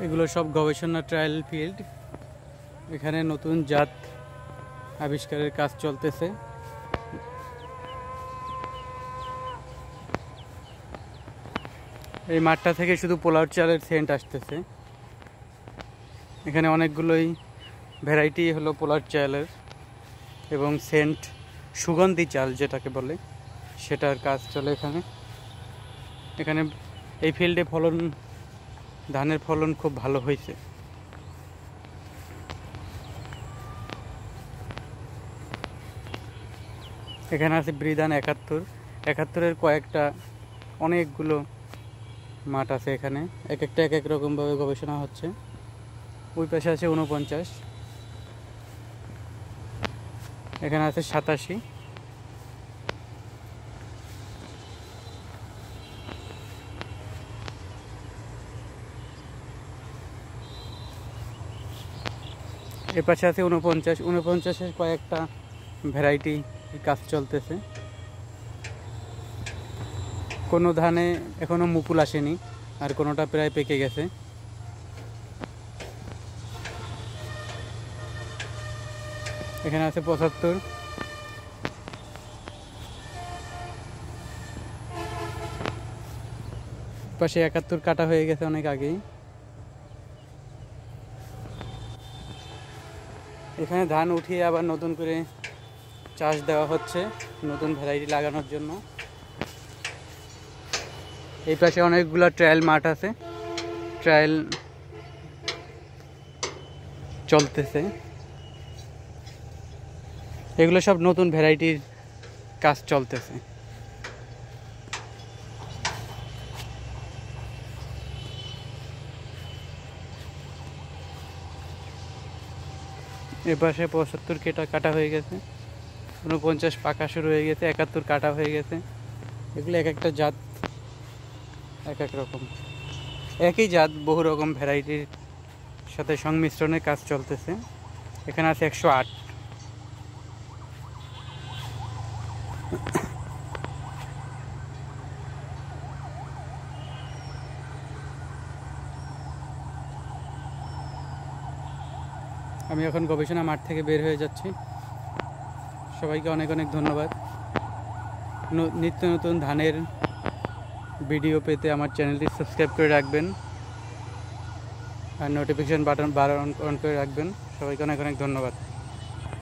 এগুলো সব গবেষণা ট্রায়াল ফিল্ড। এখানে নতুন জাত আবিষ্কারের কাজ চলতেছে। এই মাঠটা থেকে শুধু পোলাও চালের সেন্ট আসতেছে। এখানে অনেকগুলোই ভ্যারাইটি হলো পোলাও চালের এবং সেন্ট সুগন্ধি চাল যেটাকে বলে সেটার কাজ চলে এখানে। এখানে এই ফিল্ডে ধানের ফলন খুব ভালো হয়েছে। এখানে আছে বৃদান 71-71-এর কয়েকটা অনেকগুলো মাঠ আছে। এখানে এক একটা এক এক রকমভাবে গবেষণা হচ্ছে। ওই পাশে আছে 49, এখানে আছে 87। এর পাশে আছে 49-49-এর কয়েকটা ভ্যারাইটি কাজ চলতেছে। কোনো ধানে এখনো মুকুল আসেনি, আর কোনোটা প্রায় পেকে গেছে। এখানে আছে 75, পাশে 71 কাটা হয়ে গেছে অনেক আগেই। এখানে ধান উঠিয়ে আবার নতুন করে চাষ দেওয়া হচ্ছে নতুন ভ্যারাইটি লাগানোর জন্য। এই পাশে অনেকগুলো ট্রায়াল মাঠ আছে, ট্রায়াল চলতেছে। এগুলো সব নতুন ভ্যারাইটির কাজ চলতেছে। এ পাশে 75 কাটা হয়ে গেছে, 49 পাকা শুরু হয়ে গেছে, 71 কাটা হয়ে গেছে। এগুলো এক একটা জাত এক এক রকম, একই জাত বহু রকম ভ্যারাইটির সাথে সংমিশ্রণের কাজ চলতেছে। এখানে আছে 108। আমি এখন গবেষণা মাঠ থেকে বের হয়ে যাচ্ছি। সবাইকে অনেক অনেক ধন্যবাদ। নিত্য নতুন ধানের ভিডিও পেতে আমার চ্যানেলটি সাবস্ক্রাইব করে রাখবেন আর নোটিফিকেশন বাটন অন করে রাখবেন। সবাইকে অনেক অনেক ধন্যবাদ।